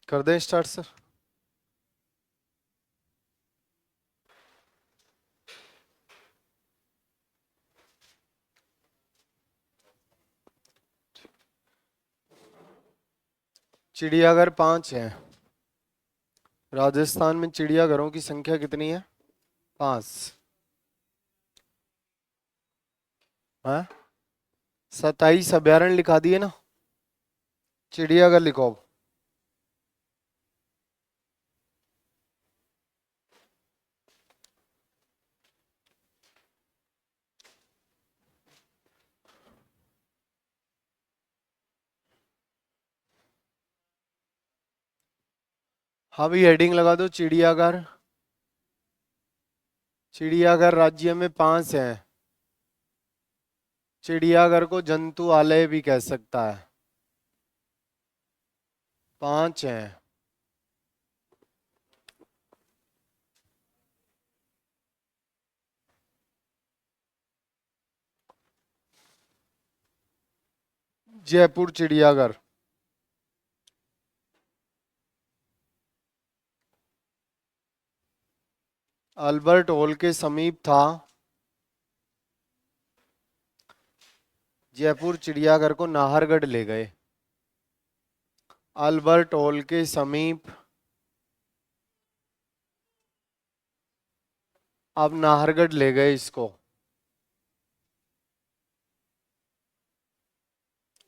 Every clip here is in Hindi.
कर दें स्टार्ट सर। चिड़ियाघर 5 है। राजस्थान में चिड़ियाघरों की संख्या कितनी है? 5। हाँ, 27 अभ्यारण्य लिखा दिए ना, चिड़ियाघर लिखो अब। हाँ भी हेडिंग लगा दो चिड़ियाघर। चिड़ियाघर राज्य में 5 हैं। चिड़ियाघर को जंतुआलय भी कह सकता है। 5 हैं। जयपुर चिड़ियाघर। अल्बर्ट हॉल के समीप था। जयपुर चिड़ियाघर को नाहरगढ़ ले गए। अल्बर्ट हॉल के समीप। अब नाहरगढ़ ले गए इसको।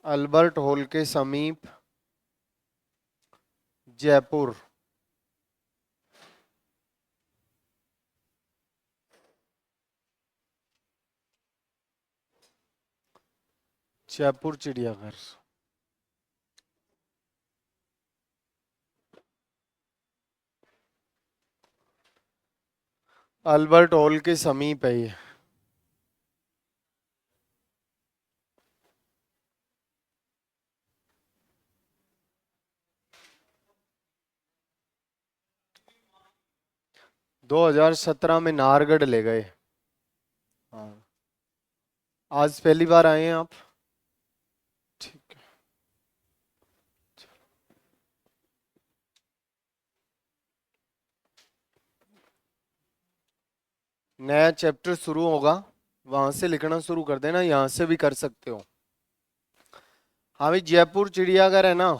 अल्बर्ट हॉल के समीप जयपुर। जयपुर चिड़ियाघर। अल्बर्ट हॉल के समीप है ये। दो 2017 में नाहरगढ़ ले गए। हाँ। आज पहली बार आए हैं आप? ठीक है। नया चैप्टर शुरू होगा, वहां से लिखना शुरू कर देना, यहाँ से भी कर सकते हो। हाँ भाई, जयपुर चिड़ियाघर है ना,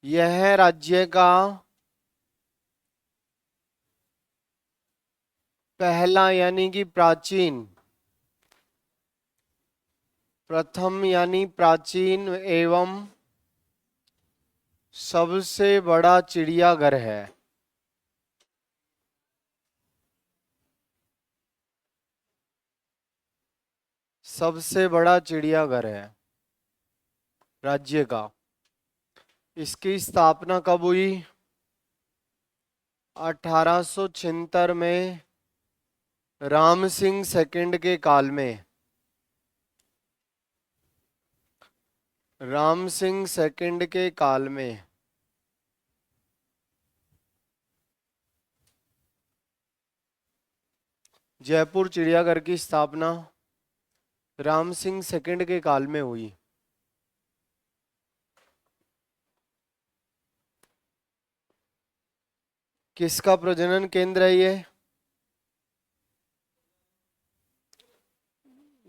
यह राज्य का पहला यानी कि प्राचीन, प्रथम यानी प्राचीन एवं सबसे बड़ा चिड़ियाघर है। सबसे बड़ा चिड़ियाघर है राज्य का। इसकी स्थापना कब हुई? 1876 में राम सिंह सेकंड के काल में। राम सिंह सेकंड के काल में। जयपुर चिड़ियाघर की स्थापना राम सिंह सेकंड के काल में हुई। किसका प्रजनन केंद्र है ये?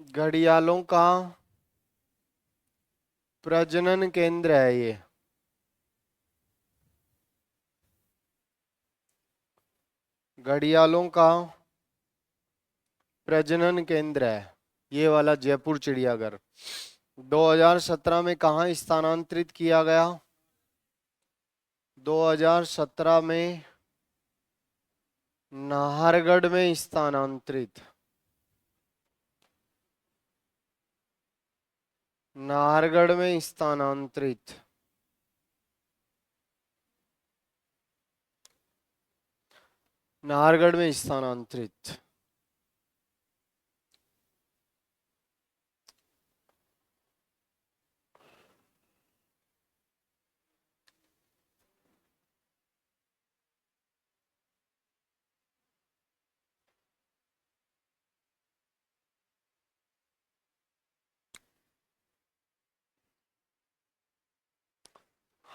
घड़ियालों का प्रजनन केंद्र है ये। घड़ियालों का प्रजनन केंद्र है ये वाला जयपुर चिड़ियाघर। 2017 में कहाँ स्थानांतरित किया गया? 2017 में नाहरगढ़ में स्थानांतरित। नाहरगढ़ में स्थानांतरित। नाहरगढ़ में स्थानांतरित।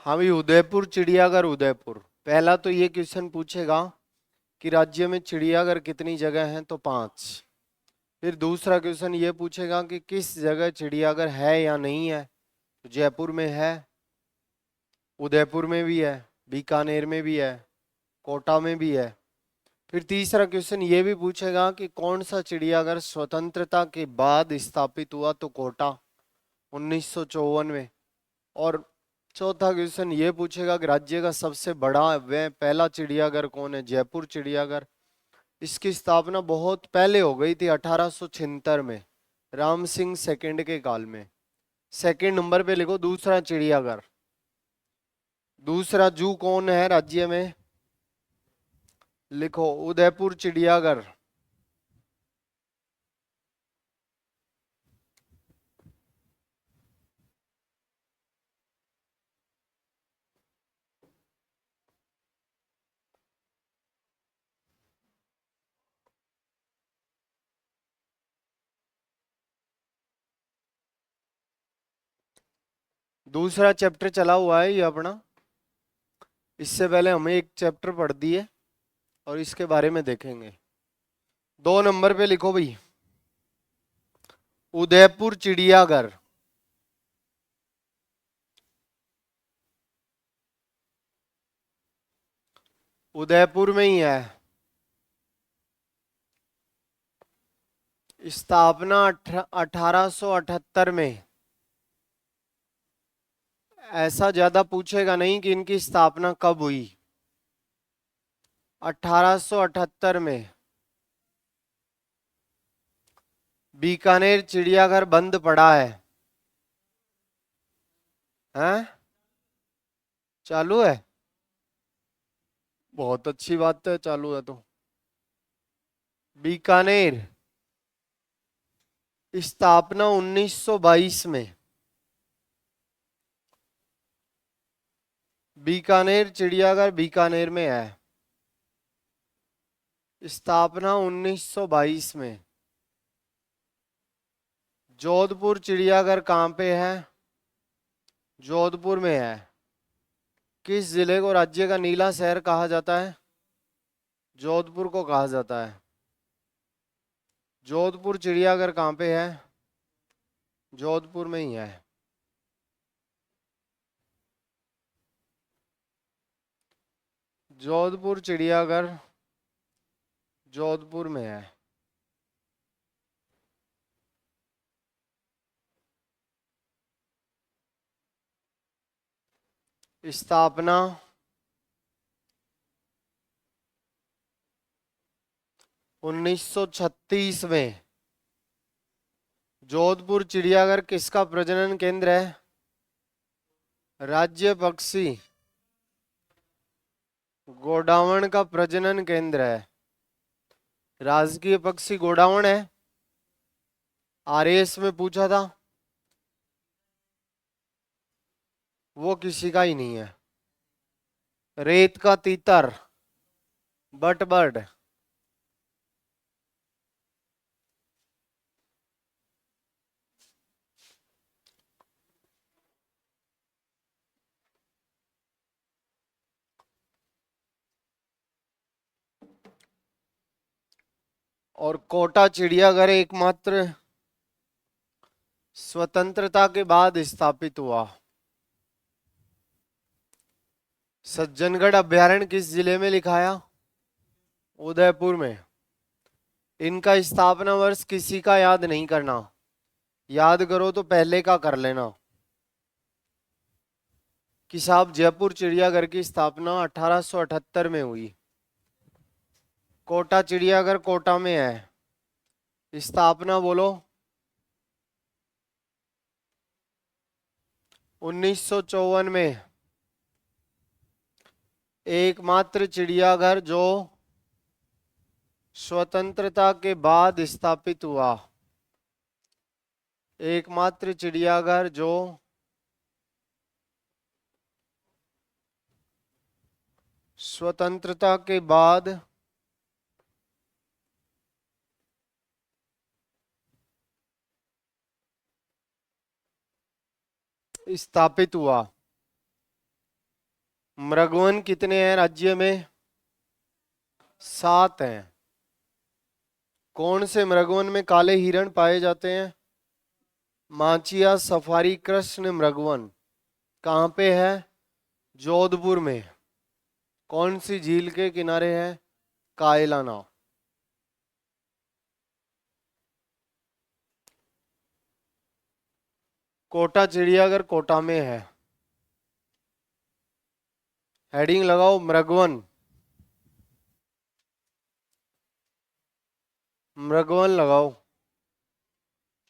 हाँ भी उदयपुर चिड़ियाघर उदयपुर। पहला तो ये क्वेश्चन पूछेगा कि राज्य में चिड़ियाघर कितनी जगह हैं, तो 5। फिर दूसरा क्वेश्चन ये पूछेगा कि किस जगह चिड़ियाघर है या नहीं है, तो जयपुर में है, उदयपुर में भी है, बीकानेर में भी है, कोटा में भी है। फिर तीसरा क्वेश्चन ये भी पूछेगा कि कौन सा चिड़ियाघर स्वतंत्रता के बाद स्थापित हुआ, तो कोटा 1954 में। और चौथा क्वेश्चन ये पूछेगा कि राज्य का सबसे बड़ा व पहला चिड़ियाघर कौन है, जयपुर चिड़ियाघर। इसकी स्थापना बहुत पहले हो गई थी, 1876 में, राम सिंह सेकंड के काल में। सेकंड नंबर पे लिखो दूसरा चिड़ियाघर। दूसरा जू कौन है राज्य में, लिखो उदयपुर चिड़ियाघर। दूसरा चैप्टर चला हुआ है ये अपना। इससे पहले हमें एक चैप्टर पढ़ दिए और इसके बारे में देखेंगे। 2 नंबर पे लिखो भाई उदयपुर चिड़ियाघर। उदयपुर में ही है। स्थापना 1878 में। ऐसा ज्यादा पूछेगा नहीं कि इनकी स्थापना कब हुई। 1878 में। बीकानेर चिड़ियाघर बंद पड़ा है। हैं? चालू है? बहुत अच्छी बात है, चालू है तो। बीकानेर स्थापना 1922 में। बीकानेर चिड़ियाघर बीकानेर में है। स्थापना 1922 में। जोधपुर चिड़ियाघर कहाँ पे है, जोधपुर में है। किस जिले को राज्य का नीला शहर कहा जाता है, जोधपुर को कहा जाता है। जोधपुर चिड़ियाघर कहाँ पे है, जोधपुर में ही है। जोधपुर चिड़ियाघर जोधपुर में है। स्थापना 1936 में। जोधपुर चिड़ियाघर किसका प्रजनन केंद्र है, राज्य पक्षी गोडावण का प्रजनन केंद्र है। राजकीय पक्षी गोडावण है। आरएएस में पूछा था, वो किसी का ही नहीं है। रेत का तीतर बट बर्ड। और कोटा चिड़ियाघर एकमात्र स्वतंत्रता के बाद स्थापित हुआ। सज्जनगढ़ अभयारण्य किस जिले में लिखाया, उदयपुर में। इनका स्थापना वर्ष किसी का याद नहीं करना, याद करो तो पहले का कर लेना। कि साहब जयपुर चिड़ियाघर की स्थापना 1878 में हुई। कोटा चिड़ियाघर कोटा में है। स्थापना बोलो, 1954 में। एकमात्र चिड़ियाघर जो स्वतंत्रता के बाद स्थापित हुआ। एकमात्र चिड़ियाघर जो स्वतंत्रता के बाद स्थापित हुआ। मृगवन कितने हैं राज्य में? 7 हैं। कौन से मृगवन में काले हिरण पाए जाते हैं? माचिया सफारी कृष्ण मृगवन। कहाँ पे है? जोधपुर में। कौन सी झील के किनारे है? कायलाना। कोटा चिड़ियाघर कोटा में है। हेडिंग लगाओ मृगवन। मृगवन लगाओ।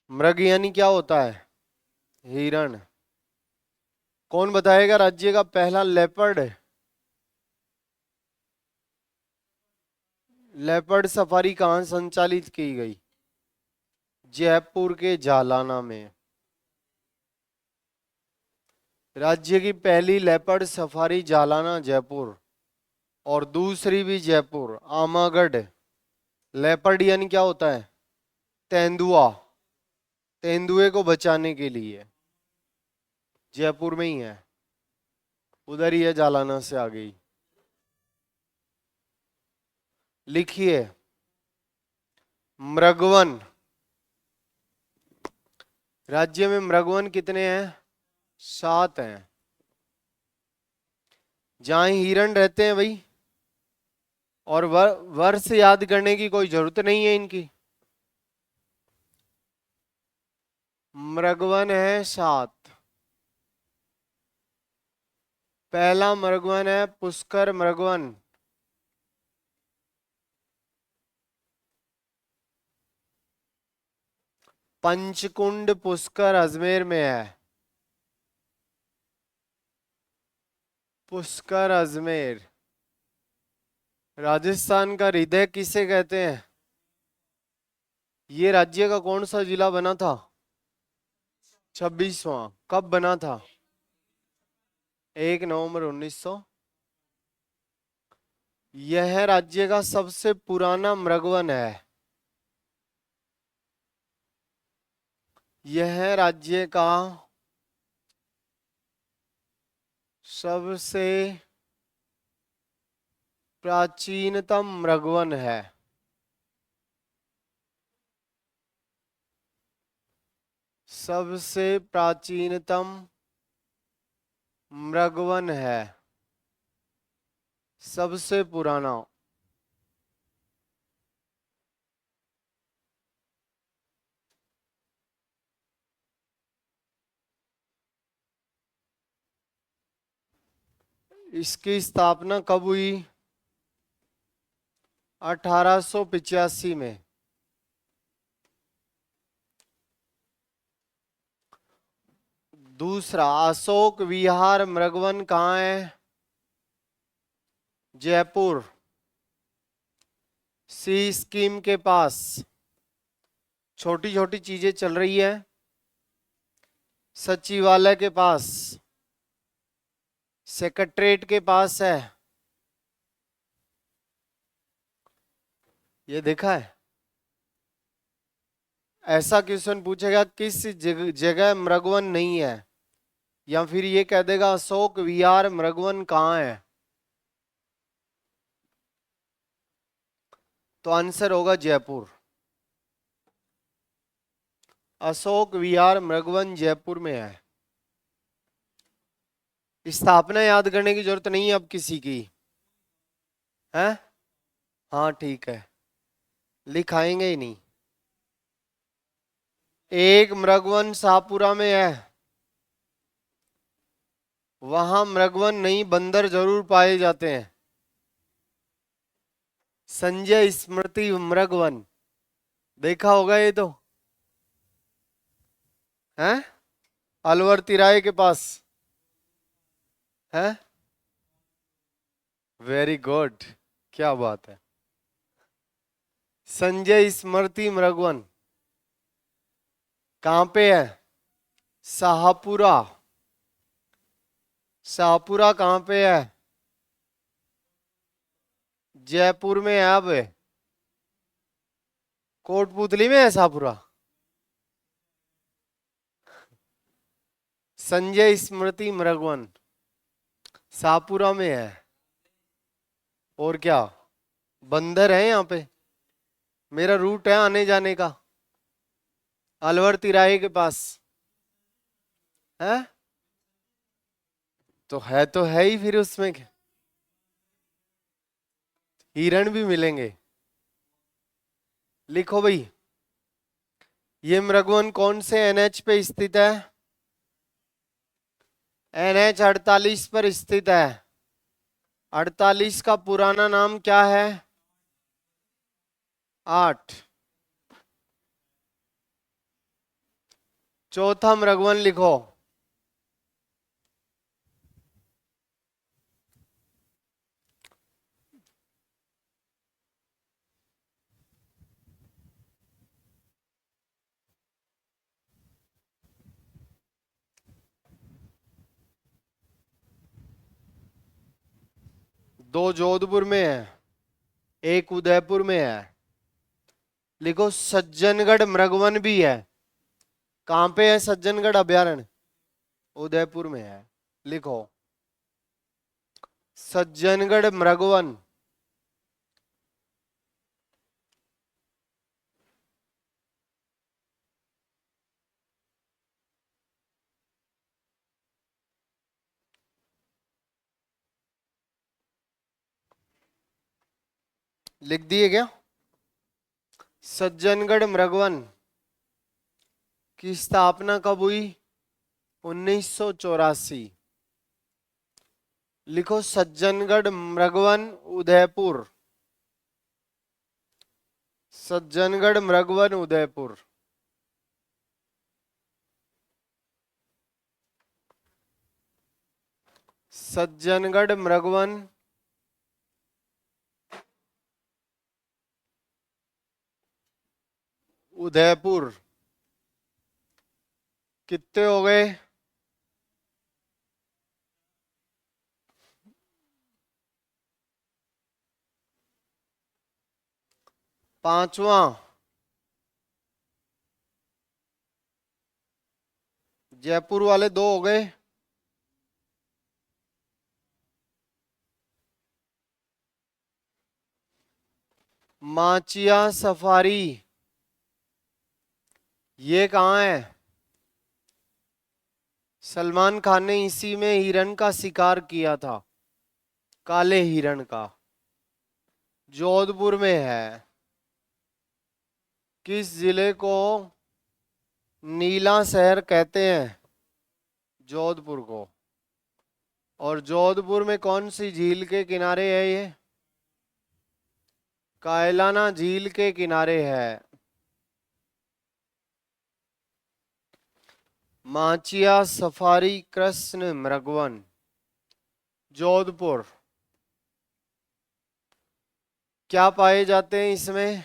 मृग यानी क्या होता है? हिरण। कौन बताएगा राज्य का पहला लेपर्ड? लेपर्ड सफारी कहाँ संचालित की गई? जयपुर के जालाना में। राज्य की पहली लेपर्ड सफारी जालाना जयपुर और दूसरी भी जयपुर आमागढ़। लेपर्ड यानी क्या होता है? तेंदुआ। तेंदुए को बचाने के लिए जयपुर में ही है। उधर ही है, जालाना से आ गई। लिखिए मृगवन। राज्य में मृगवन कितने हैं? 7 हैं। जहां हिरण रहते हैं भाई, और वर्ष याद करने की कोई जरूरत नहीं है इनकी। मृगवन है 7। पहला मृगवन है पुष्कर मृगवन। पंचकुंड पुष्कर अजमेर में है। पुष्कर अजमेर। राजस्थान का हृदय किसे कहते हैं? ये राज्य का कौन सा जिला बना था? 26वां। कब बना था? 1 नवंबर 1900। यह राज्य का सबसे पुराना मृगवन है। यह राज्य का सबसे प्राचीनतम मृगवन है। सबसे प्राचीनतम मृगवन है। सबसे पुराना। इसकी स्थापना कब हुई? 1885 में। दूसरा, अशोक विहार मृगवन कहाँ है? जयपुर। सी स्कीम के पास। छोटी छोटी चीजें चल रही है। सचिवालय के पास, सेक्रेटरीट के पास है। ये देखा है? ऐसा क्वेश्चन पूछेगा किस जगह मृगवन नहीं है, या फिर ये कह देगा अशोक विहार मृगवन कहाँ है, तो आंसर होगा जयपुर। अशोक विहार मृगवन जयपुर में है। स्थापना याद करने की जरूरत नहीं है अब किसी की है। हाँ ठीक है, लिखाएंगे ही नहीं। एक मृगवन शाहपुरा में है। वहां मृगवन नहीं, बंदर जरूर पाए जाते हैं। संजय स्मृति मृगवन देखा होगा ये तो है, अलवर तिराहे के पास है। वेरी गुड, क्या बात है। संजय स्मृति मृगवन कहां पे है? शाहपुरा। शाहपुरा कहां पे है? जयपुर में है। अब कोटपुतली में है शाहपुरा। संजय स्मृति मृगवन सापुरा में है। और क्या, बंदर है यहाँ पे? मेरा रूट है आने जाने का, अलवर तिराहे के पास है। तो है ही, फिर उसमें क्या? हिरण भी मिलेंगे। लिखो भाई, ये मृगवन कौन से एनएच पे स्थित है? एनएच 48 पर स्थित है। 48 का पुराना नाम क्या है? 8। चौथा मृगवन लिखो। दो जोधपुर में है, एक उदयपुर में है। लिखो, सज्जनगढ़ मृगवन भी है। कहां पे है सज्जनगढ़ अभयारण्य? उदयपुर में है। लिखो, सज्जनगढ़ मृगवन। लिख दिए क्या? सज्जनगढ़ मृगवन की स्थापना कब हुई? 1984। लिखो, सज्जनगढ़ मृगवन उदयपुर। सज्जनगढ़ मृगवन उदयपुर। सज्जनगढ़ मृगवन उदयपुर। कितने हो गए? पांचवा, जयपुर वाले 2 हो गए। माचिया सफारी, ये कहाँ है? सलमान खान ने इसी में हिरण का शिकार किया था, काले हिरण का। जोधपुर में है। किस जिले को नीला शहर कहते हैं? जोधपुर को। और जोधपुर में कौन सी झील के किनारे है ये? कायलाना झील के किनारे है। माचिया सफारी कृष्ण मृगवन, जोधपुर। क्या पाए जाते हैं इसमें?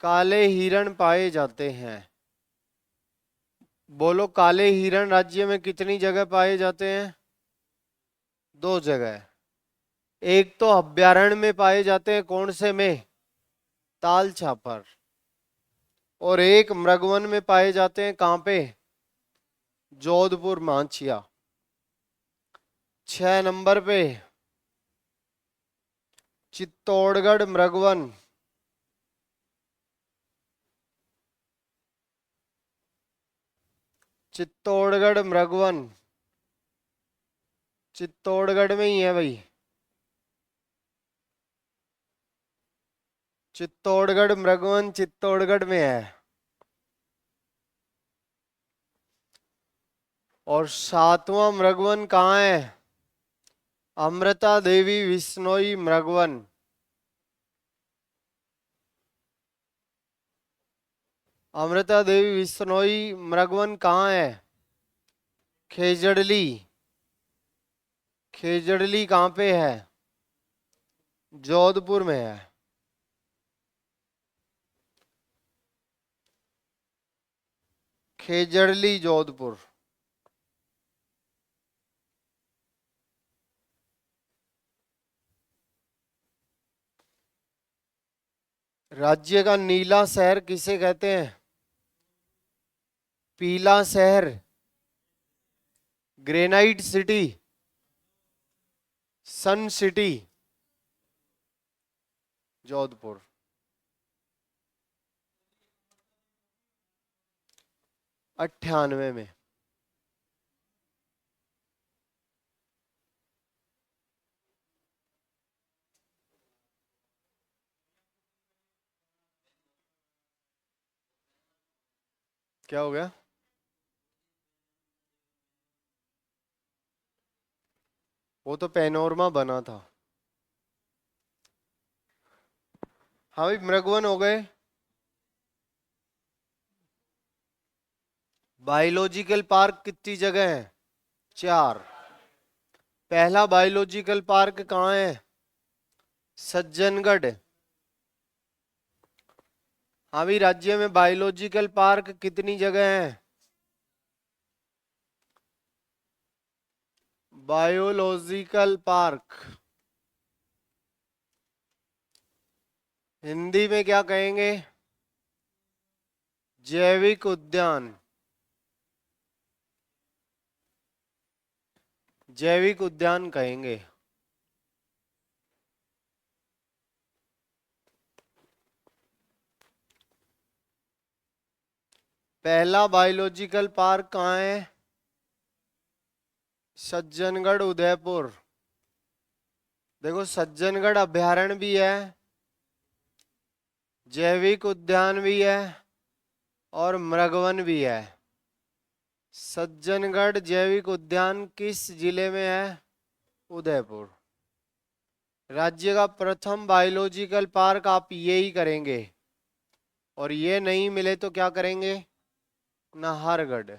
काले हिरण पाए जाते हैं। बोलो, काले हिरण राज्य में कितनी जगह पाए जाते हैं? 2 जगह। एक तो अभयारण्य में पाए जाते हैं, कौन से में? ताल छापर। और एक मृगवन में पाए जाते हैं, कहां पे? जोधपुर मांचिया। 6 नंबर पे चित्तौड़गढ़ मृगवन। चित्तौड़गढ़ मृगवन चित्तौड़गढ़ में ही है भाई। चित्तौड़गढ़ मृगवन चित्तौड़गढ़ में है। और 7वां मृगवन कहाँ है? अमृता देवी विश्नोई मृगवन। अमृता देवी विश्नोई मृगवन कहाँ है? खेजड़ली। खेजड़ली कहाँ पे है? जोधपुर में है। खेजड़ली जोधपुर। राज्य का नीला शहर किसे कहते हैं? पीला शहर ग्रेनाइट सिटी, सन सिटी, जोधपुर। 98 में। क्या हो गया? वो तो पैनोरमा बना था। हाँ भाई, मृगवन हो गए। बायोलॉजिकल पार्क कितनी जगह है? 4। पहला बायोलॉजिकल पार्क कहाँ है? सज्जनगढ़। हाँ भाई, राज्य में बायोलॉजिकल पार्क कितनी जगह है? बायोलॉजिकल पार्क हिंदी में क्या कहेंगे? जैविक उद्यान। जैविक उद्यान कहेंगे। पहला बायोलॉजिकल पार्क कहाँ है? सज्जनगढ़, उदयपुर। देखो, सज्जनगढ़ अभयारण्य भी है, जैविक उद्यान भी है और मृगवन भी है। सज्जनगढ़ जैविक उद्यान किस जिले में है? उदयपुर। राज्य का प्रथम बायोलॉजिकल पार्क आप ये ही करेंगे, और ये नहीं मिले तो क्या करेंगे? नाहरगढ़।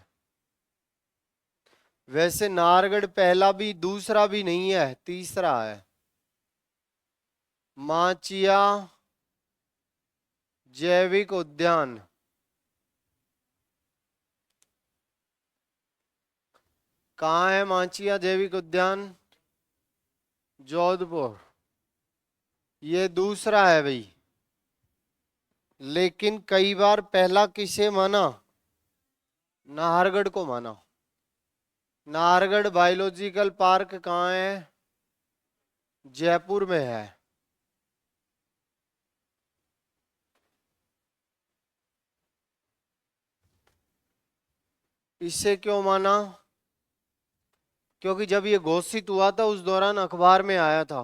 वैसे नाहरगढ़ पहला भी दूसरा भी नहीं है, तीसरा है। माचिया जैविक उद्यान कहाँ है? माचिया जैविक उद्यान जोधपुर। ये दूसरा है भाई, लेकिन कई बार पहला किसे माना? नाहरगढ़ को माना। नाहरगढ़ बायोलॉजिकल पार्क कहाँ है? जयपुर में है। इसे क्यों माना? क्योंकि जब ये घोषित हुआ था उस दौरान अखबार में आया था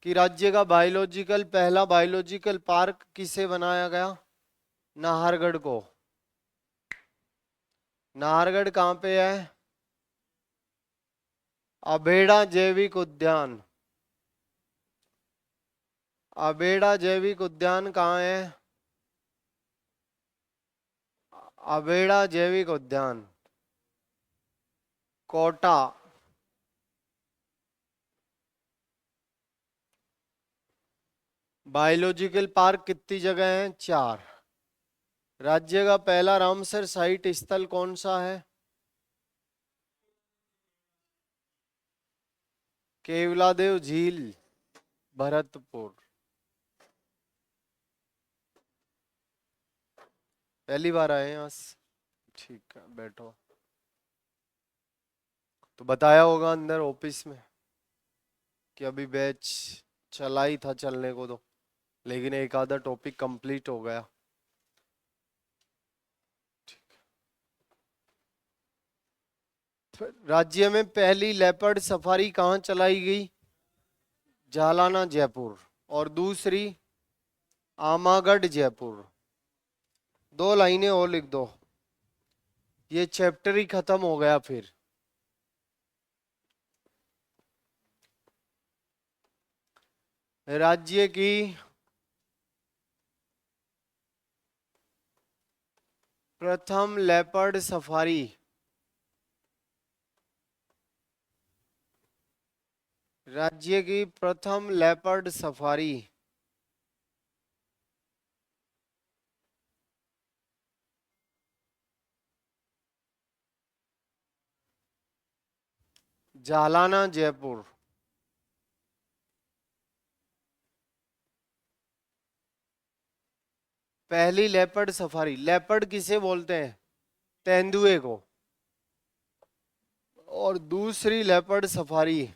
कि राज्य का बायोलॉजिकल पहला बायोलॉजिकल पार्क किसे बनाया गया? नाहरगढ़ को। नाहरगढ़ कहाँ पे है? अबेड़ा जैविक उद्यान। अबेड़ा जैविक उद्यान कहाँ है? अबेड़ा जैविक उद्यान कोटा। बायोलॉजिकल पार्क कितनी जगह हैं? 4। राज्य का पहला रामसर साइट स्थल कौन सा है? केवलादेव झील, भरतपुर। पहली बार आए हैं बस। ठीक है, बैठो। तो बताया होगा अंदर ऑफिस में कि अभी बैच चला ही था चलने को तो, लेकिन एक आधा टॉपिक कंप्लीट हो गया। राज्य में पहली लेपर्ड सफारी कहाँ चलाई गई? जालाना, जयपुर। और दूसरी? आमागढ़, जयपुर। 2 लाइनें और लिख दो, ये चैप्टर ही खत्म हो गया फिर। राज्य की प्रथम लेपर्ड सफारी। राज्य की प्रथम लेपर्ड सफारी जालाना, जयपुर। पहली लेपर्ड सफारी। लेपर्ड किसे बोलते हैं? तेंदुए को। और दूसरी लेपर्ड सफारी।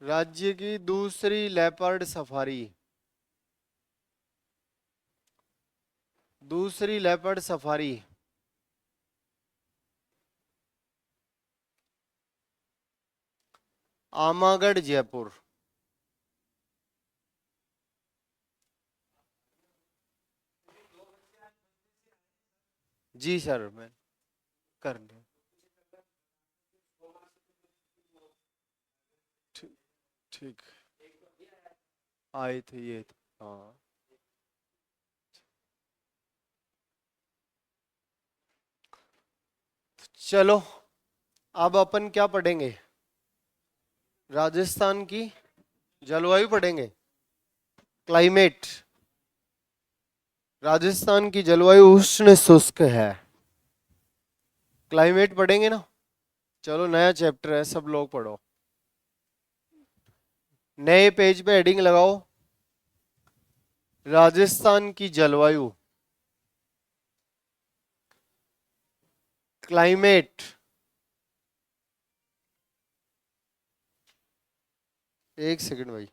राज्य की दूसरी लेपर्ड सफारी। दूसरी लेपर्ड सफारी। आमागढ़ जयपुर। जी सर, मैं कर लिया। ठीक। ठीक। आए थे ये थे। हाँ। चलो, अब अपन क्या पढ़ेंगे? राजस्थान की जलवायु पढ़ेंगे। क्लाइमेट। राजस्थान की जलवायु उष्ण शुष्क है। क्लाइमेट पढ़ेंगे ना? चलो, नया चैप्टर है, सब लोग पढ़ो। नए पेज पे हेडिंग लगाओ, राजस्थान की जलवायु। क्लाइमेट। एक सेकंड भाई।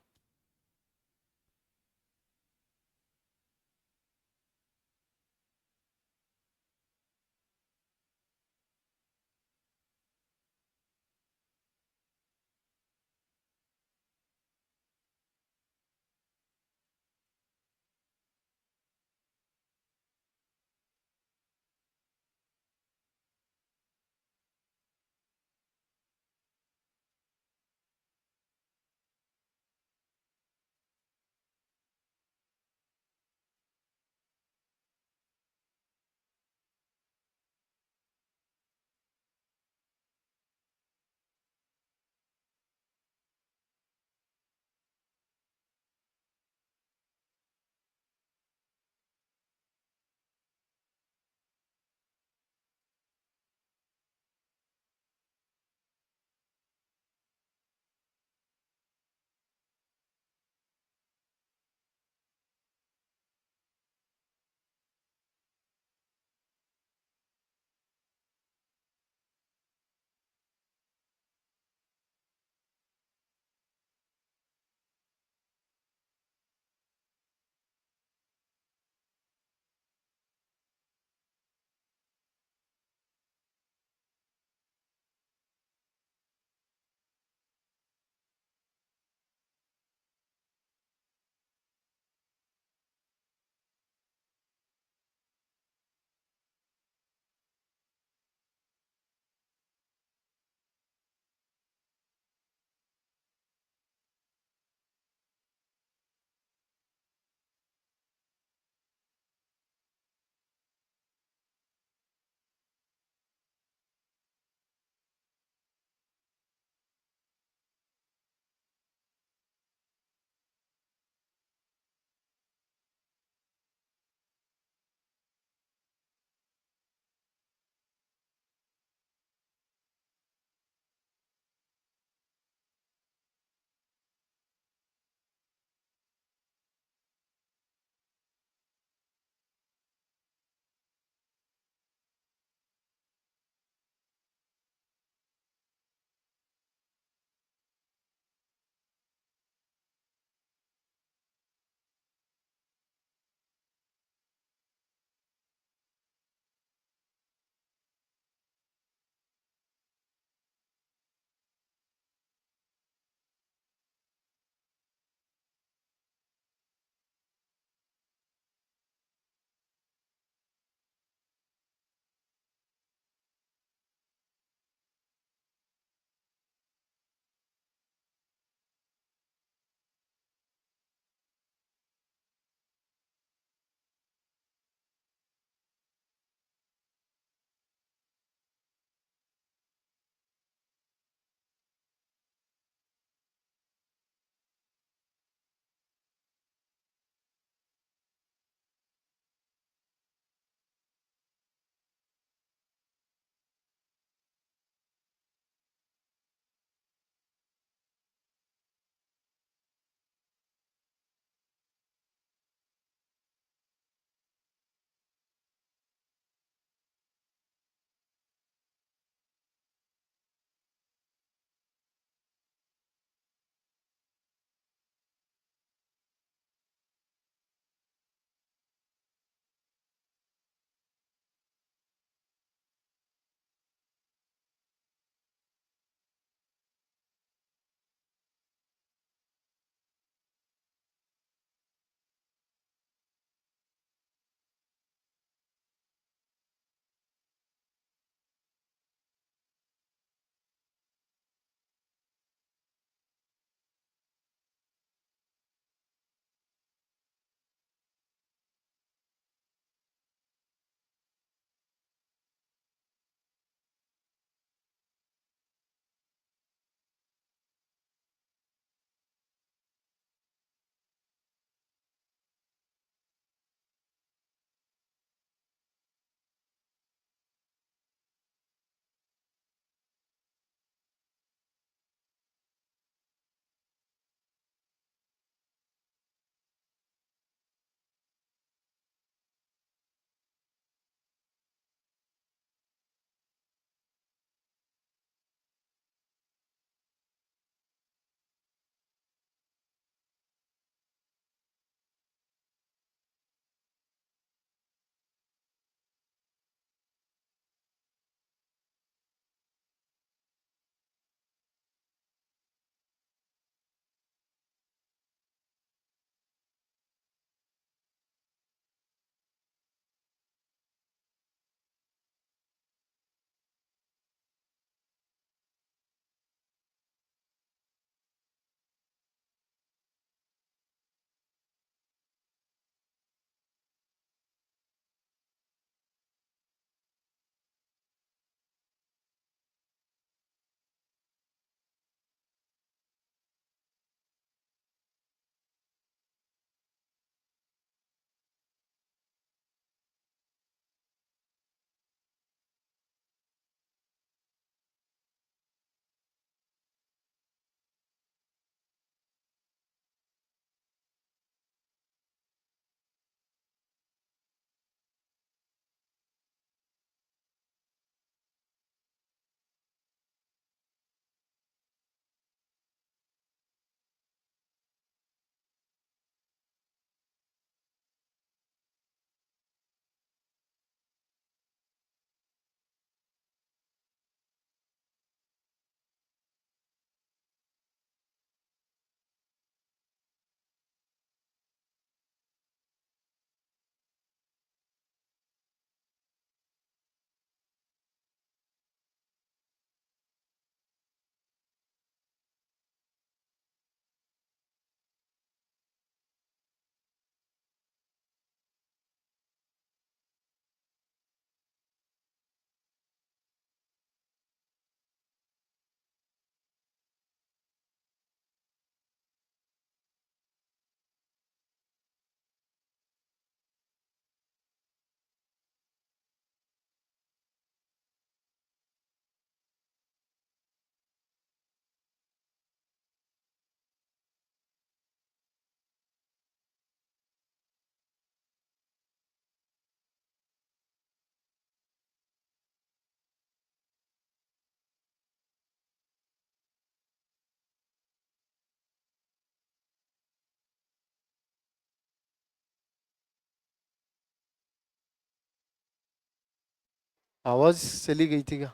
आवाज चली गई थी क्या?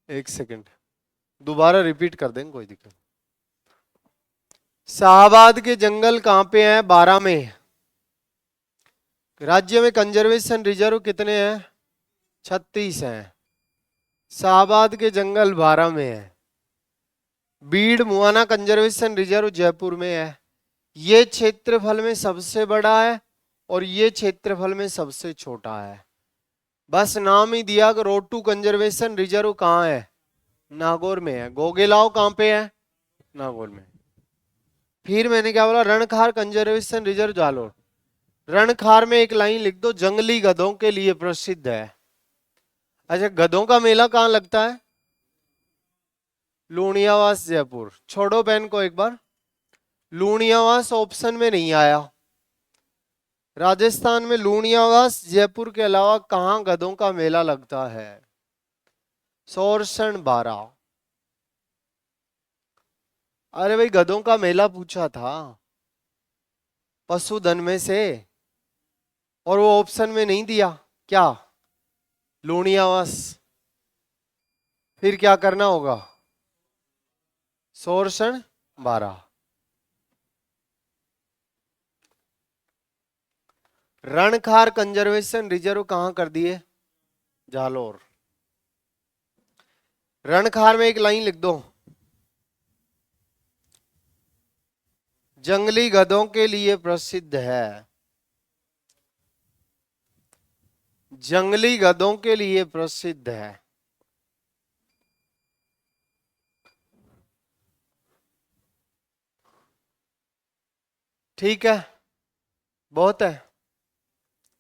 एक सेकंड, दोबारा रिपीट कर देंगे, कोई दिक्कत। शाहबाद के जंगल कहां पे हैं? 12 में। राज्य में कंजर्वेशन रिजर्व कितने हैं? 36 हैं। शाहबाद के जंगल 12 में है। बीड़ मुआना कंजर्वेशन रिजर्व जयपुर में है। ये क्षेत्रफल में सबसे बड़ा है और ये क्षेत्रफल में सबसे छोटा है। बस नाम ही दिया कि रोटू कंजर्वेशन रिजर्व कहाँ है? नागौर में है। गोगेलाव कहाँ पे है? नागौर में। फिर मैंने क्या बोला? Rankhar conservation reserve Jalore. रणखार में एक लाइन लिख दो, जंगली गधों के लिए प्रसिद्ध है। अच्छा, गधों का मेला कहाँ लगता है? लूणियावास जयपुर। छोड़ो पेन को एक बार, लूणियावास ऑप्शन में नहीं आया। राजस्थान में लूणियावास जयपुर के अलावा कहां गधों का मेला लगता है? सोरसन 12। अरे भाई, गधों का मेला पूछा था पशुधन में से, और वो ऑप्शन में नहीं दिया। क्या? लूणियावास। फिर क्या करना होगा? सोरसन 12। रणखार कंजर्वेशन रिजर्व कहां कर दिए? जालोर। रणखार में एक लाइन लिख दो, जंगली गधों के लिए प्रसिद्ध है। जंगली गधों के लिए प्रसिद्ध है। ठीक है, बहुत है।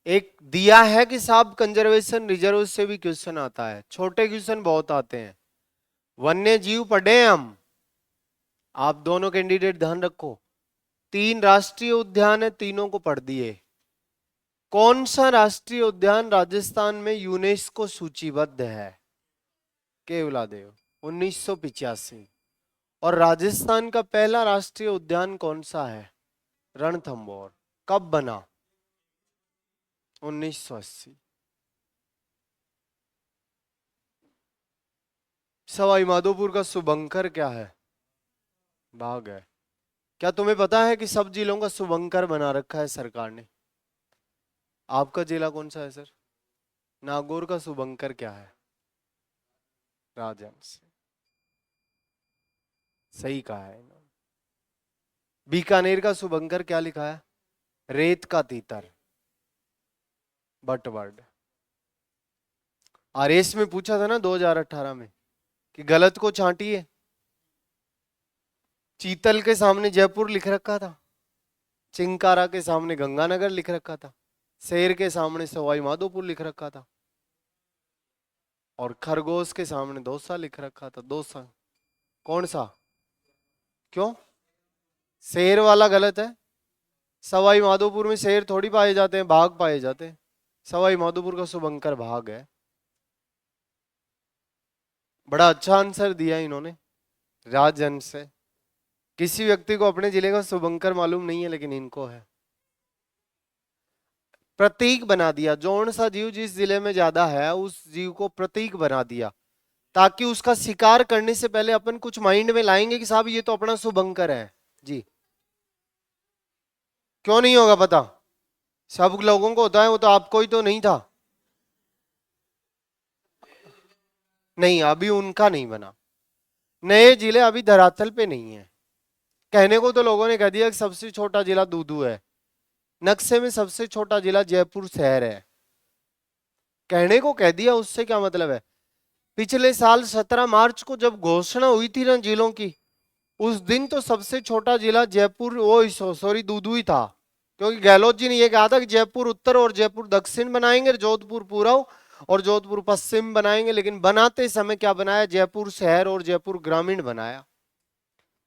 एक दिया है कि साहब कंजर्वेशन रिजर्व से भी क्वेश्चन आता है, छोटे क्वेश्चन बहुत आते हैं। वन्य जीव पढ़े हम, आप दोनों कैंडिडेट ध्यान रखो। 3 राष्ट्रीय उद्यान है, तीनों को पढ़ दिए। कौन सा राष्ट्रीय उद्यान राजस्थान में यूनेस्को सूचीबद्ध है? केवलादेव 1985। और राजस्थान का पहला राष्ट्रीय उद्यान कौन सा है? रणथंभौर। कब बना? 1980। सवाई माधोपुर का शुभंकर क्या है? बाघ है। क्या तुम्हें पता है कि सब जिलों का शुभंकर बना रखा है सरकार ने? आपका जिला कौन सा है सर? नागौर का शुभंकर क्या है? राजहंस। सही कहा है इन्होंने। बीकानेर का शुभंकर क्या लिखा है? रेत का तीतर, बटवर्ड। आरएस में पूछा था ना 2018 में कि गलत को छांटिए। चीतल के सामने जयपुर लिख रखा था, चिंकारा के सामने गंगानगर लिख रखा था, शेर के सामने सवाई माधोपुर लिख रखा था, और खरगोश के सामने दौसा लिख रखा था। दौसा कौन सा? क्यों? शेर वाला गलत है। सवाई माधोपुर में शेर थोड़ी पाए जाते हैं, बाघ पाए जाते हैं। सवाई माधोपुर का शुभंकर बाघ है। बड़ा अच्छा आंसर दिया इन्होंने, राजहंस से। किसी व्यक्ति को अपने जिले का शुभंकर मालूम नहीं है, लेकिन इनको है। प्रतीक बना दिया, जौन सा जीव जिस जिले में ज्यादा है उस जीव को प्रतीक बना दिया, ताकि उसका शिकार करने से पहले अपन कुछ माइंड में लाएंगे कि साहब ये तो अपना शुभंकर है जी। क्यों नहीं होगा पता? सब लोगों को होता है, वो तो आपको ही तो नहीं था। नहीं, अभी उनका नहीं बना। नए जिले अभी धरातल पे नहीं है। कहने को तो लोगों ने कह दिया कि सबसे छोटा जिला दूदू है, नक्शे में सबसे छोटा जिला जयपुर शहर है। कहने को कह दिया, उससे क्या मतलब है? पिछले साल 17 मार्च को जब घोषणा हुई थी ना जिलों की, उस दिन तो सबसे छोटा जिला जयपुर, वो सॉरी दूदू ही था। क्योंकि गहलोत जी ने यह कहा था कि जयपुर उत्तर और जयपुर दक्षिण बनाएंगे, जोधपुर पूर्व और जोधपुर पश्चिम बनाएंगे, लेकिन बनाते समय क्या बनाया? जयपुर शहर और जयपुर ग्रामीण बनाया।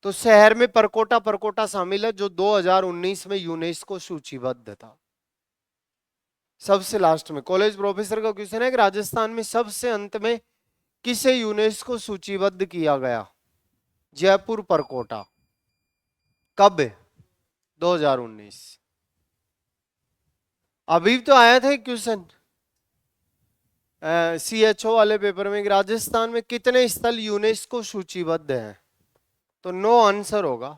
तो शहर में परकोटा परकोटा शामिल है, जो 2019 में यूनेस्को सूचीबद्ध था। सबसे लास्ट में कॉलेज प्रोफेसर का क्वेश्चन है कि राजस्थान में सबसे अंत में किसे यूनेस्को सूचीबद्ध किया गया? जयपुर परकोटा। कब? 2019। अभी तो आया था क्वेश्चन, CHO वाले पेपर में कि राजस्थान में कितने स्थल यूनेस्को सूचीबद्ध हैं, तो 9 आंसर होगा।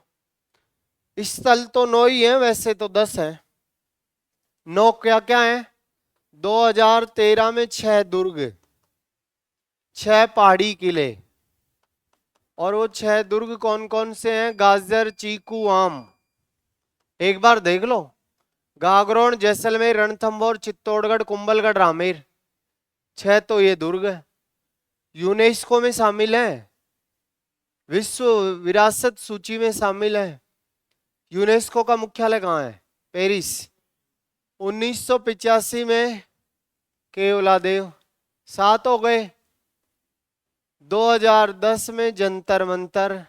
स्थल तो 9 ही है, वैसे तो 10 है। 9 क्या क्या है? 2013 में 6 दुर्ग, 6 पहाड़ी किले, और वो 6 दुर्ग कौन कौन से हैं? गाजर, चीकू, आम। एक बार देख लो, गागरोन, जैसलमेर, रणथंभौर, चित्तौड़गढ़, कुंभलगढ़, रामेर, 6 तो ये दुर्ग है, यूनेस्को में शामिल है, विश्व विरासत सूची में शामिल है। यूनेस्को का मुख्यालय कहाँ है? पेरिस। 1985 में केवलादेव, 7 हो गए। 2010 में जंतर मंतर,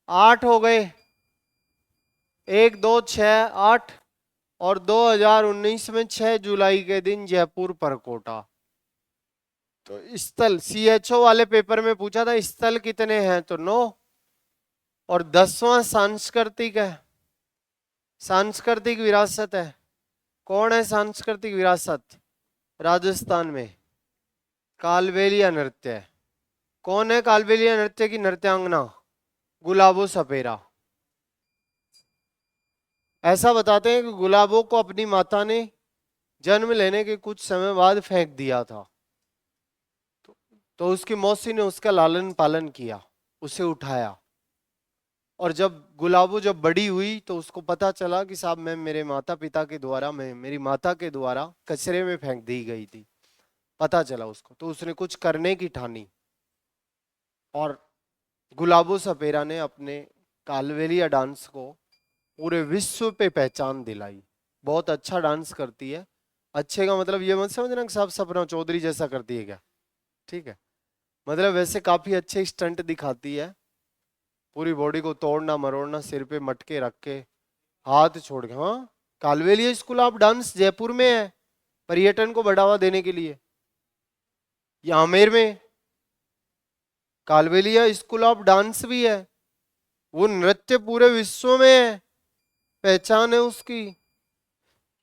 8 हो गए। 1 2 6 8, और 2019 में 6 जुलाई के दिन जयपुर परकोटा। तो स्थल CHO वाले पेपर में पूछा था स्थल कितने हैं, तो 9। और 10वां सांस्कृतिक है, सांस्कृतिक विरासत है। कौन है सांस्कृतिक विरासत? राजस्थान में कालबेलिया नृत्य है। कौन है कालबेलिया नृत्य की नृत्यांगना? गुलाबो सपेरा। ऐसा बताते हैं कि गुलाबो को अपनी माता ने जन्म लेने के कुछ समय बाद फेंक दिया था, तो उसकी मौसी ने उसका लालन पालन किया, उसे उठाया, और जब गुलाबो जब बड़ी हुई तो उसको पता चला कि साहब मैं मेरे माता पिता के द्वारा, मैं मेरी माता के द्वारा कचरे में फेंक दी गई थी, पता चला उसको, तो उसने कुछ करने की ठानी, और गुलाबो सपेरा ने अपने कालबेलिया डांस को पूरे विश्व पे पहचान दिलाई। बहुत अच्छा डांस करती है। अच्छे का मतलब ये मत समझना कि साहब सपना चौधरी जैसा करती है क्या, ठीक है, मतलब वैसे काफी अच्छे स्टंट दिखाती है, पूरी बॉडी को तोड़ना मरोड़ना, सिर पे मटके रख के, हाथ छोड़ के। हाँ, Kalbelia school of dance Jaipur में है, पर्यटन को बढ़ावा देने के लिए। ये आमेर में कालबेलिया स्कूल ऑफ डांस भी है, वो नृत्य पूरे विश्व में है, पहचान है उसकी,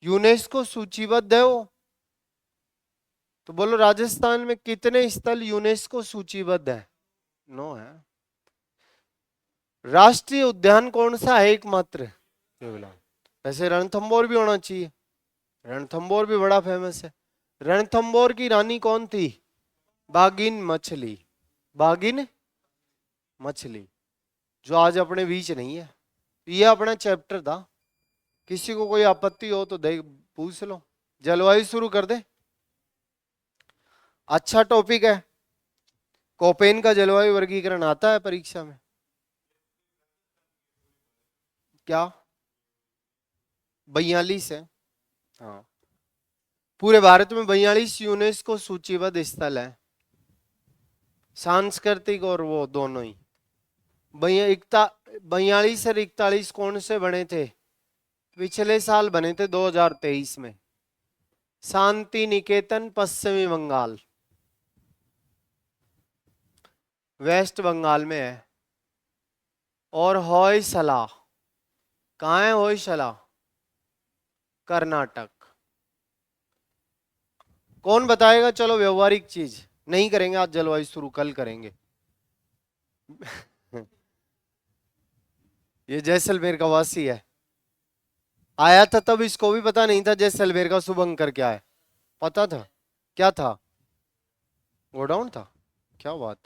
यूनेस्को सूचीबद्ध है वो। तो बोलो राजस्थान में कितने स्थल यूनेस्को सूचीबद्ध है? 9 है। राष्ट्रीय उद्यान कौन सा है एकमात्र? वैसे रणथंभौर भी होना चाहिए, रणथंभौर भी बड़ा फेमस है। रणथंभौर की रानी कौन थी? बागिन मछली, बागिन मछली, जो आज अपने बीच नहीं है। ये अपना चैप्टर था, किसी को कोई आपत्ति हो तो देख पूछ लो। जलवायु शुरू कर दे, अच्छा टॉपिक है। कोपेन का जलवायु वर्गीकरण आता है परीक्षा में क्या? 42 है। हाँ, पूरे भारत में 42 यूनेस्को सूचीबद्ध स्थल है, सांस्कृतिक और वो दोनों ही। 42 और 41 कौन से बने थे? पिछले साल बने थे 2023 में। शांति निकेतन पश्चिमी बंगाल, वेस्ट बंगाल में है। और होयसला कहाँ है? होयसला कर्नाटक। कौन बताएगा? चलो व्यवहारिक चीज नहीं करेंगे आज, जलवायु शुरू कल करेंगे। ये जैसलमेर का वासी है, आया था तब इसको भी पता नहीं था जैसलमेर का शुभंकर क्या है। पता था? क्या था? गोडाउन था। क्या बात,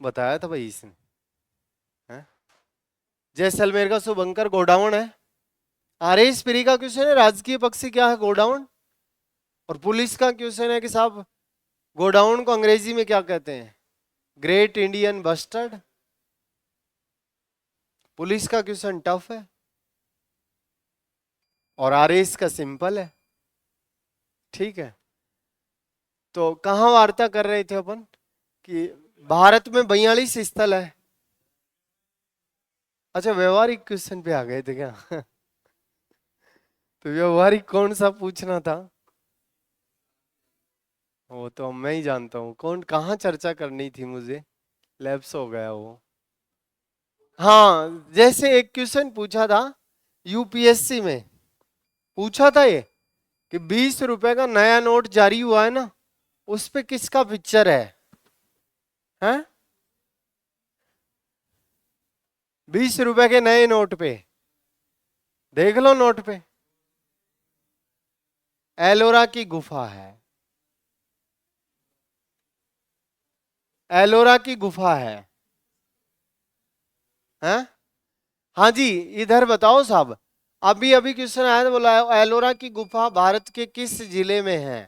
बताया था भाई इसने, है? जैसलमेर का शुभंकर गोडाउन है। आरएस प्री का क्वेश्चन है राजकीय पक्षी क्या है? गोडाउन। और पुलिस का क्वेश्चन है कि साहब गोडाउन को अंग्रेजी में क्या कहते हैं? Great Indian bustard. पुलिस का क्वेश्चन टफ है और आरएस का सिंपल है, ठीक है। तो कहां वार्ता कर रहे थे अपन कि भारत में 42 स्थल है। अच्छा, व्यवहारिक क्वेश्चन पे आ गए थे क्या? तो व्यवहारिक कौन सा पूछना था? वो तो मैं ही जानता हूँ कौन, कहाँ चर्चा करनी थी मुझे, लैप्स हो गया वो। हाँ, जैसे एक क्वेश्चन पूछा था यूपीएससी में, पूछा था ये कि 20 रुपए का नया नोट जारी हुआ है ना, उस पे किसका पिक्चर है? हैं? 20 रुपए के नए नोट पे देख लो, नोट पे एलोरा की गुफा है। एलोरा की गुफा है। हैं? हाँ जी, इधर बताओ साहब। अभी अभी क्वेश्चन आया था, बोला एलोरा की गुफा भारत के किस जिले में है?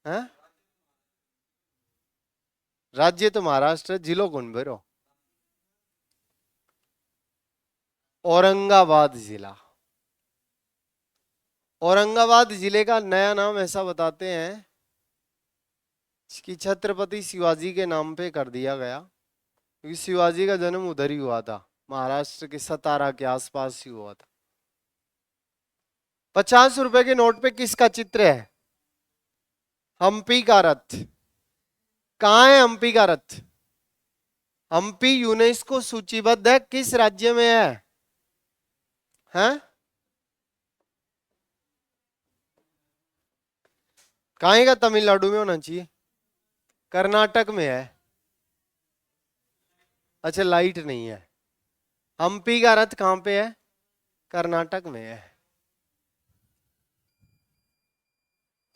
हैं? राज्य तो महाराष्ट्र, जिलो कौन भरो? औरंगाबाद जिला। औरंगाबाद जिले का नया नाम ऐसा बताते हैं कि छत्रपति शिवाजी के नाम पे कर दिया गया, क्योंकि शिवाजी का जन्म उधर ही हुआ था, महाराष्ट्र के सतारा के आसपास ही हुआ था। 50 रुपए के नोट पे किसका चित्र है? हम्पी का रथ। कहाँ है हम्पी का रथ? हम्पी यूनेस्को सूचीबद्ध है, किस राज्य में है? हैं? कहाँ का? तमिलनाडु में होना चाहिए। कर्नाटक में है। अच्छा, लाइट नहीं है। हम्पी का रथ कहाँ पे है? कर्नाटक में है।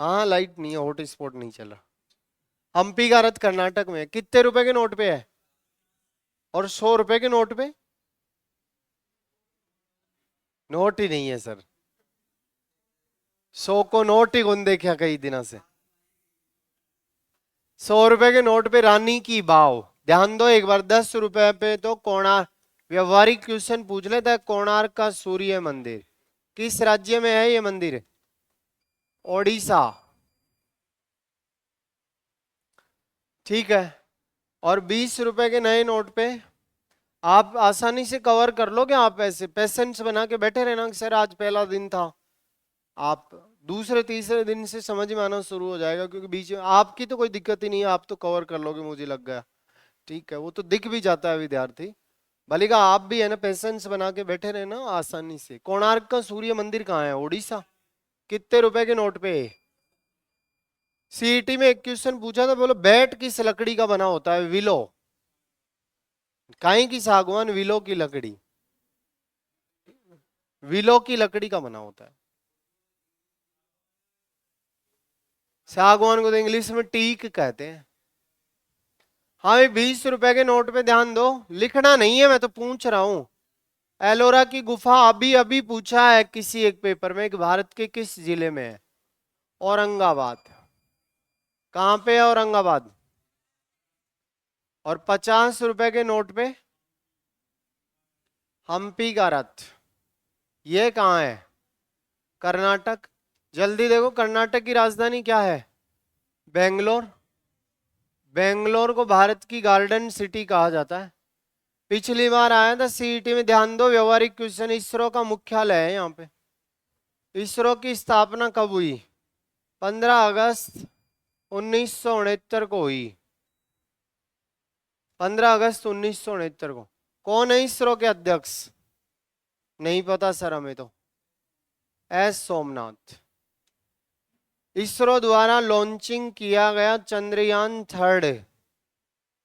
हाँ, लाइट नहीं है, हॉट स्पॉट नहीं चल रहा। हम्पी का रथ कर्नाटक में है। कितने रुपए के नोट पे है? और 100 रुपए के नोट पे? नोट ही नहीं है सर। 100 को नोट ही कौन देखा कई दिनों से। 100 रुपए के नोट पे रानी की बाव। ध्यान दो एक बार। 10 रुपए पे तो कोणार्क, व्यवहारिक क्वेश्चन पूछ लेता है। कोणार्क का सूर्य मंदिर किस राज्य में है? ये मंदिर ओडिशा। ठीक है। और 20 रुपए के नए नोट पे आप आसानी से कवर कर लोगे। आप ऐसे पेशेंस बना के बैठे रहना कि सर आज पहला दिन था। आप दूसरे तीसरे दिन से समझ में आना शुरू हो जाएगा, क्योंकि बीच में आपकी तो कोई दिक्कत ही नहीं है, आप तो कवर कर लोगे, मुझे लग गया। ठीक है, वो तो दिख भी जाता है विद्यार्थी। बालिका आप भी है ना, पेशेंस बना के बैठे रहना आसानी से। कोणार्क का सूर्य मंदिर कहाँ है? उड़ीसा। कितने रुपए के नोट पे? सीईटी में एक क्वेश्चन पूछा था, बोलो बैट किस लकड़ी का बना होता है? विलो। काई की सागवान, विलो की लकड़ी। विलो की लकड़ी का बना होता है। सागवान को तो इंग्लिश में टीक कहते हैं। हाँ, 20 रुपए के नोट पे ध्यान दो। लिखना नहीं है, मैं तो पूछ रहा हूं। एलोरा की गुफा अभी अभी पूछा है किसी एक पेपर में कि भारत के किस जिले में है? औरंगाबाद। कहां पे है औरंगाबाद? और 50 रुपए के नोट पे हम्पी का रथ, ये कहाँ है? कर्नाटक। जल्दी देखो, कर्नाटक की राजधानी क्या है? बेंगलोर। बेंगलोर को भारत की गार्डन सिटी कहा जाता है। पिछली बार आया था सीईटी में, ध्यान दो व्यवहारिक क्वेश्चन। इसरो का मुख्यालय है यहाँ पे। इसरो की स्थापना कब हुई? 15 अगस्त 1969 को हुई। 15 अगस्त 1969 को। कौन है इसरो के अध्यक्ष? नहीं पता सर हमें तो। एस सोमनाथ। इसरो द्वारा लॉन्चिंग किया गया चंद्रयान 3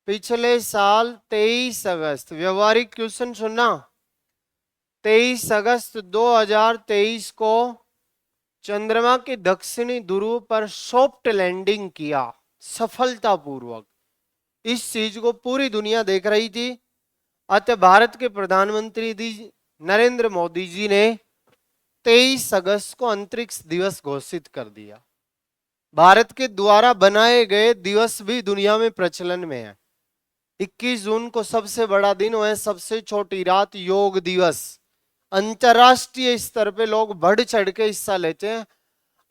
पिछले साल 23 अगस्त। व्यवहारिक क्वेश्चन सुनना। 23 अगस्त 2023 को चंद्रमा के दक्षिणी ध्रुव पर सॉफ्ट लैंडिंग किया सफलतापूर्वक। इस चीज को पूरी दुनिया देख रही थी। अतः भारत के प्रधानमंत्री नरेंद्र मोदी जी ने 23 अगस्त को अंतरिक्ष दिवस घोषित कर दिया। भारत के द्वारा बनाए गए दिवस भी दुनिया में प्रचलन में है। 21 जून को सबसे बड़ा दिन है, सबसे छोटी रात योग दिवस। अंतरराष्ट्रीय स्तर पे लोग बढ़ चढ़ के हिस्सा लेते हैं।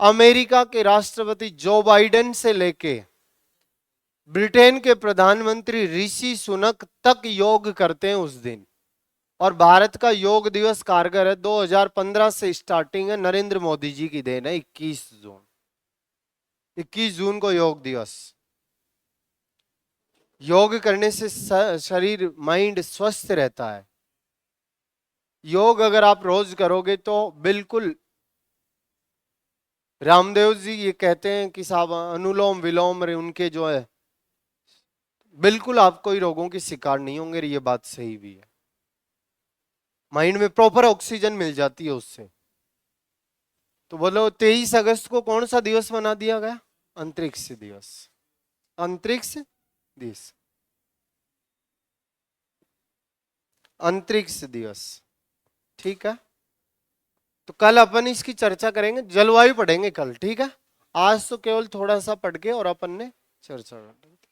अमेरिका के राष्ट्रपति जो बाइडेन से लेके ब्रिटेन के प्रधानमंत्री ऋषि सुनक तक योग करते हैं उस दिन। और भारत का योग दिवस कारगर है, 2015 से स्टार्टिंग है, नरेंद्र मोदी जी की देन है। 21 जून को योग दिवस। योग करने से शरीर माइंड स्वस्थ रहता है। योग अगर आप रोज करोगे तो बिल्कुल रामदेव जी ये कहते हैं कि साहब अनुलोम विलोम रे उनके जो है बिल्कुल आप कोई रोगों की शिकार नहीं होंगे, ये बात सही भी है। माइंड में प्रॉपर ऑक्सीजन मिल जाती है उससे। तो बोलो 23 अगस्त को कौन सा दिवस बना दिया गया? अंतरिक्ष दिवस। अंतरिक्ष दिवस, अंतरिक्ष दिवस। ठीक है, तो कल अपन इसकी चर्चा करेंगे, जलवायु पढ़ेंगे कल, ठीक है। आज तो केवल थोड़ा सा पढ़ के और अपन ने चर्चा कर ली।